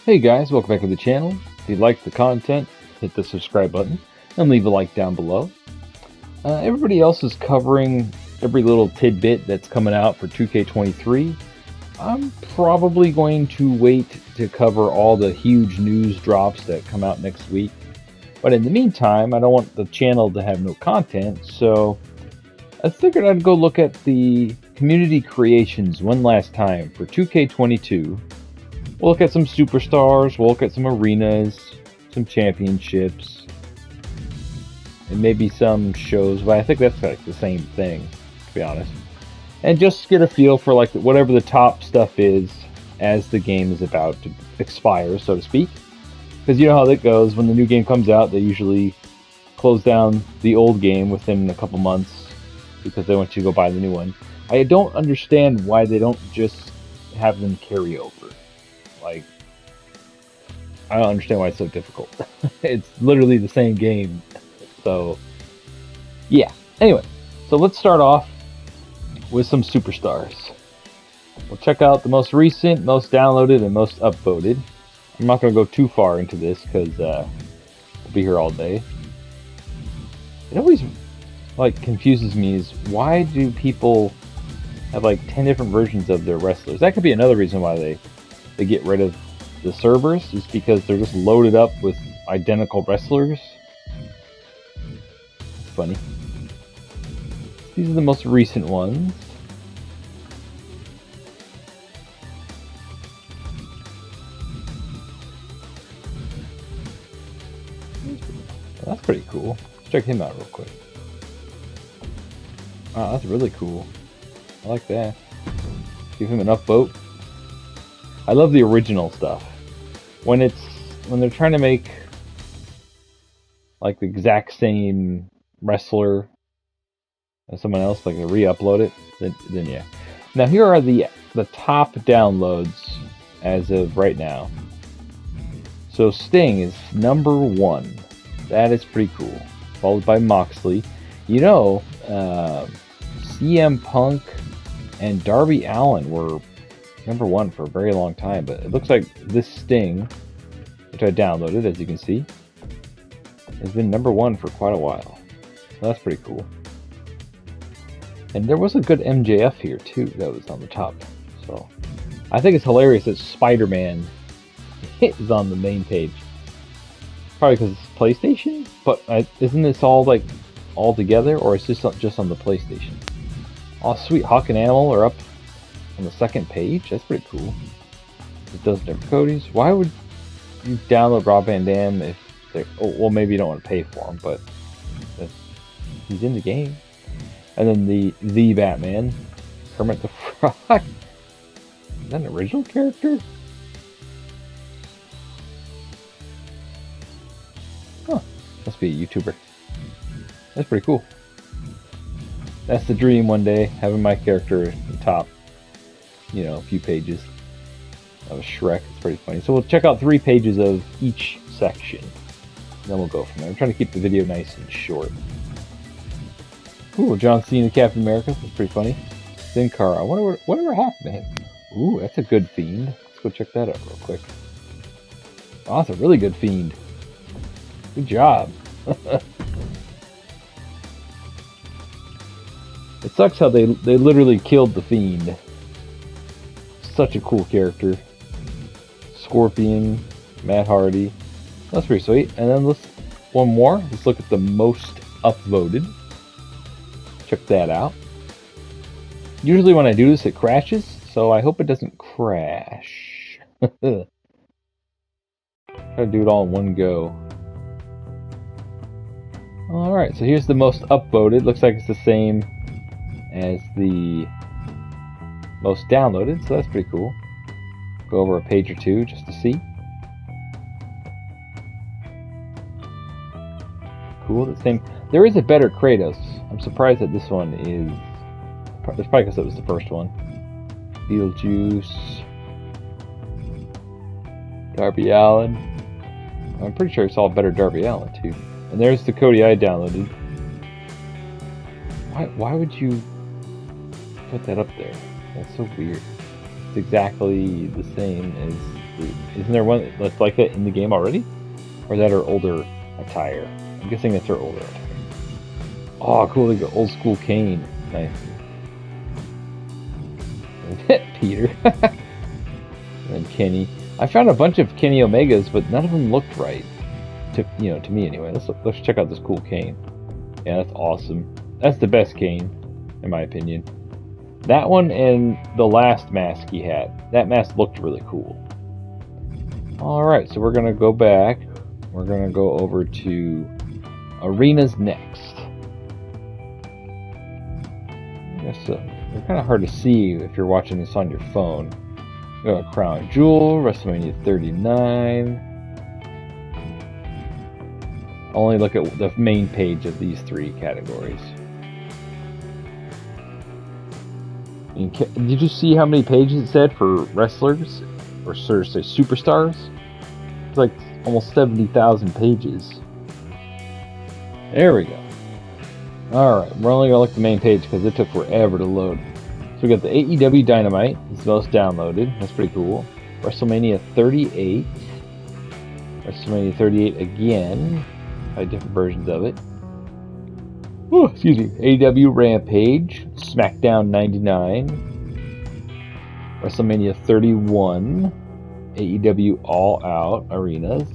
Hey guys, welcome back to the channel. If you like the content, hit the subscribe button and leave a like down below. Everybody else is covering every little tidbit that's coming out for 2K23. I'm probably going to wait to cover all the huge news drops that come out next week. But in the meantime, I don't want the channel to have no content, so I figured I'd go look at the community creations one last time for 2K22. We'll look at some superstars, we'll look at some arenas, some championships, and maybe some shows, but I think that's like the same thing, to be honest. And just get a feel for like whatever the top stuff is as the game is about to expire, so to speak. Because you know how that goes, when the new game comes out, they usually close down the old game within a couple months because they want you to go buy the new one. I don't understand why they don't just have them carry over. Like, I don't understand why it's so difficult. It's literally the same game. So, yeah. Anyway, so let's start off with some superstars. We'll check out the most recent, most downloaded, and most upvoted. I'm not going to go too far into this because we'll be here all day. It always like confuses me is why do people have like 10 different versions of their wrestlers? That could be another reason why they get rid of the servers, is because they're just loaded up with identical wrestlers. It's funny. These are the most recent ones. That's pretty cool. Let's check him out real quick. Wow, that's really cool. I like that. Give him an upvote. I love the original stuff. When they're trying to make like the exact same wrestler as someone else, like they re-upload it, then yeah. Now here are the top downloads as of right now. So Sting is number 1. That is pretty cool. Followed by Moxley. You know, CM Punk and Darby Allin were number 1 for a very long time, but it looks like this Sting, which I downloaded, as you can see, has been number 1 for quite a while. So that's pretty cool. And there was a good MJF here too that was on the top. So I think it's hilarious that Spider-Man is on the main page. Probably because it's PlayStation, but isn't this all like all together, or is this just on the PlayStation? Oh sweet, Hawk and Animal are up on the second page. That's pretty cool. It does different Cody's. Why would you download Rob Van Dam if they're... Oh, well, maybe you don't want to pay for him, but he's in the game. And then the Batman, Kermit the Frog. Is that an original character? Huh. Must be a YouTuber. That's pretty cool. That's the dream one day, having my character at the top. You know, a few pages of Shrek. It's pretty funny. So we'll check out 3 pages of each section. Then we'll go from there. I'm trying to keep the video nice and short. Ooh, John Cena, Captain America. That's pretty funny. Sin Cara. I wonder whatever happened to him. Ooh, that's a good Fiend. Let's go check that out real quick. Oh, that's a really good Fiend. Good job. It sucks how they literally killed the Fiend. Such a cool character. Scorpion, Matt Hardy. That's pretty sweet. And then one more. Let's look at the most upvoted. Check that out. Usually when I do this, it crashes, so I hope it doesn't crash. Try to do it all in one go. Alright, so here's the most upvoted. Looks like it's the same as the most downloaded, so that's pretty cool. Go over a page or two just to see. Cool, the same. There is a better Kratos. I'm surprised that this one is... It's probably because it was the first one. Beetlejuice. Darby Allin. I'm pretty sure I saw a better Darby Allin too. And there's the Cody I downloaded. Why would you put that up there? That's so weird. It's exactly the same as Isn't there one that's like that in the game already? Or is that her older attire? I'm guessing that's her older attire. Oh, cool, like an old school cane. Nice. Peter. And Kenny. I found a bunch of Kenny Omegas, but none of them looked right. To me anyway. Let's check out this cool cane. Yeah, that's awesome. That's the best cane, in my opinion. That one and the last mask he had. That mask looked really cool. Alright, so we're going to go back. We're going to go over to Arenas next. They're kind of hard to see if you're watching this on your phone. We got Crown Jewel, WrestleMania 39. I'll only look at the main page of these three categories. Did you see how many pages it said for wrestlers? Or should I say superstars? It's like almost 70,000 pages. There we go. Alright, we're only going to look at the main page because it took forever to load. So we got the AEW Dynamite. It's the most downloaded. That's pretty cool. WrestleMania 38. WrestleMania 38 again. By different versions of it. Ooh, excuse me. AEW Rampage. SmackDown 99. WrestleMania 31. AEW All Out Arenas.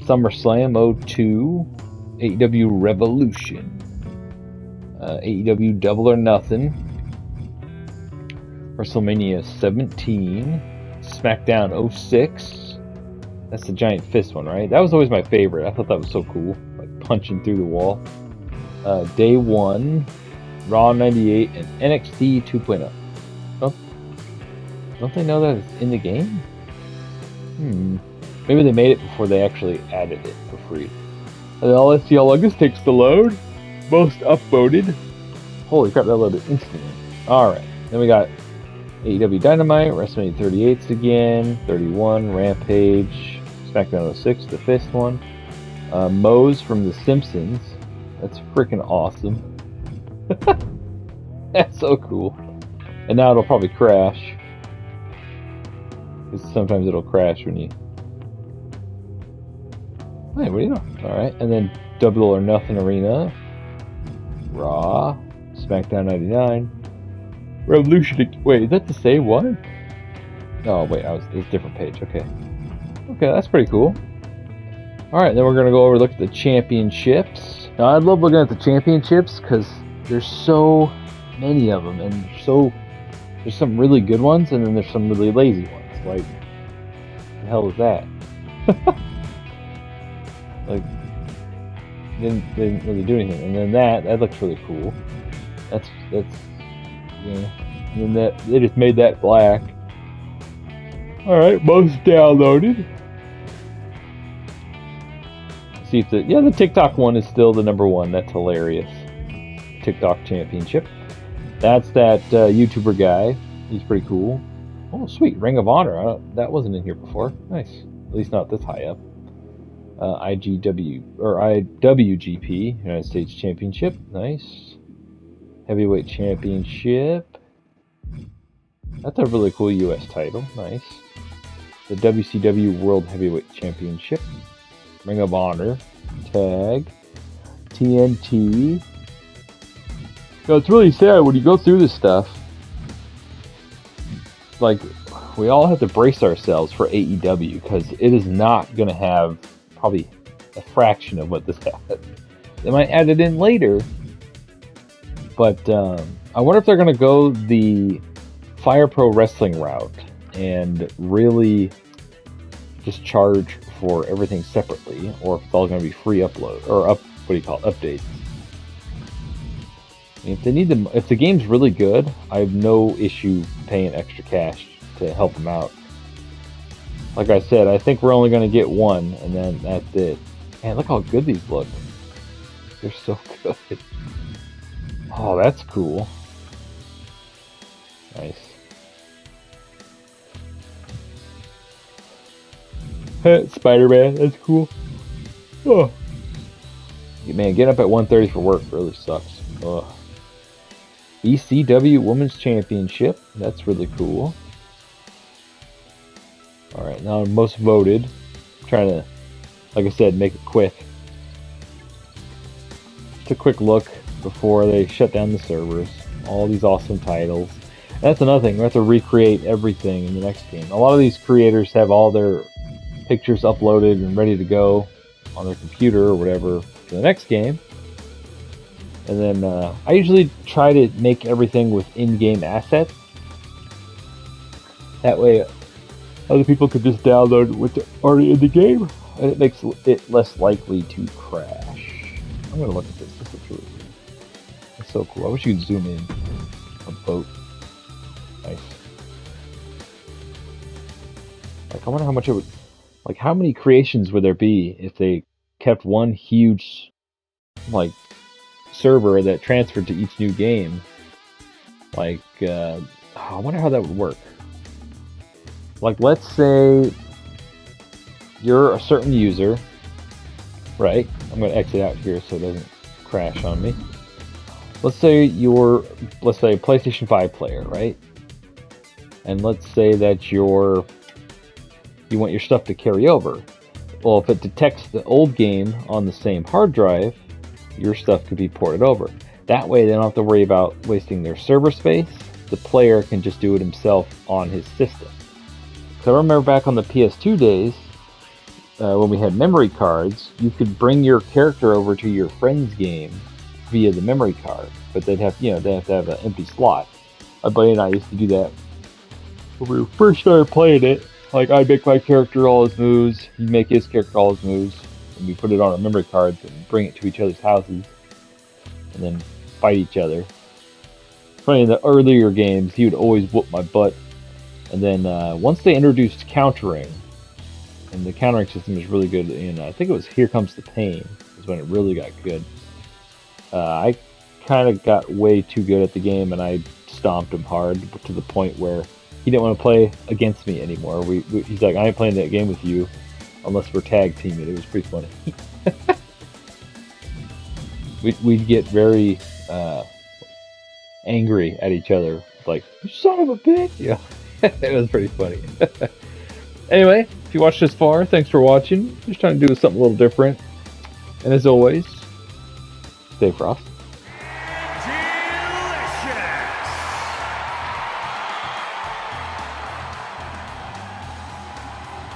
SummerSlam 02. AEW Revolution. AEW Double or Nothing. WrestleMania 17. SmackDown 06. That's the giant fist one, right? That was always my favorite. I thought that was so cool. Like punching through the wall. Day 1. Raw 98 and NXT 2.0. Don't they know that it's in the game? Maybe they made it before they actually added it for free. And then let's see how long this takes to load. Most upvoted. Holy crap, that loaded instantly. Alright, then we got AEW Dynamite, WrestleMania 38 again, 31, Rampage, SmackDown 06, the fifth one. Moe's from The Simpsons. That's freaking awesome. That's so cool. And now it'll probably crash. Because sometimes it'll crash when you... Hey, what do you know? Alright, and then Double or Nothing Arena. Raw. SmackDown 99. Revolution... Wait, is that the same one? Oh, wait, it was a different page. Okay. Okay, that's pretty cool. Alright, then we're going to go over and look at the championships. Now, I love looking at the championships because there's so many of them. And there's some really good ones, and then there's some really lazy ones. Like, the hell is that? Like, they didn't really do anything. And then that looks really cool. That's yeah. And then they just made that black. Alright, most downloaded. See if the TikTok one is still the number one. That's hilarious. TikTok championship. That's that YouTuber guy. He's pretty cool. Oh, sweet. Ring of Honor. That wasn't in here before. Nice. At least not this high up. IWGP, United States Championship. Nice. Heavyweight Championship. That's a really cool U.S. title. Nice. The WCW World Heavyweight Championship. Ring of Honor. Tag. TNT. It's really sad when you go through this stuff. Like, we all have to brace ourselves for AEW because it is not going to have probably a fraction of what this has. They might add it in later, but I wonder if they're going to go the Fire Pro Wrestling route and really just charge for everything separately, or if it's all going to be free upload or updates. If they need them, if the game's really good, I have no issue paying extra cash to help them out. Like I said, I think we're only going to get one, and then that's it. Man, look how good these look. They're so good. Oh, that's cool. Nice. Spider-Man, that's cool. Oh. Man, getting up at 1:30 for work really sucks. Ugh. ECW Women's Championship. That's really cool. All right, now most voted. I'm trying to, like I said, make it quick. Just a quick look before they shut down the servers. All these awesome titles. That's another thing. We have to recreate everything in the next game. A lot of these creators have all their pictures uploaded and ready to go on their computer or whatever for the next game. And then I usually try to make everything with in-game assets. That way other people could just download what's already in the game, and it makes it less likely to crash. I'm going to look at this. This looks really cool. It's so cool. I wish you could zoom in. A boat. Nice. Like, I wonder how much it would... Like, how many creations would there be if they kept one huge, like, server that transferred to each new game? Like, I wonder how that would work. Like, let's say you're a certain user, right? I'm going to exit out here so it doesn't crash on me. Let's say you're, let's say, a PlayStation 5 player, right? And let's say that you want your stuff to carry over. Well, if it detects the old game on the same hard drive, your stuff could be ported over. That way, they don't have to worry about wasting their server space. The player can just do it himself on his system. So I remember back on the PS2 days, when we had memory cards, you could bring your character over to your friend's game via the memory card, but they'd have, they have to have an empty slot. My buddy and I used to do that when we first started playing it. Like, I'd make my character all his moves, he'd make his character all his moves, and we put it on our memory cards and bring it to each other's houses, and then fight each other. Funny, in the earlier games, he would always whoop my butt. And then once they introduced countering, and the countering system is really good, and I think it was Here Comes the Pain is when it really got good. I kind of got way too good at the game, and I stomped him hard to the point where he didn't want to play against me anymore. He's like, I ain't playing that game with you unless we're tag teaming. It was pretty funny. We'd get very angry at each other, like, you son of a bitch! Yeah, it was pretty funny. Anyway, if you watched this far, thanks for watching. Just trying to do something a little different. And as always, stay frosty.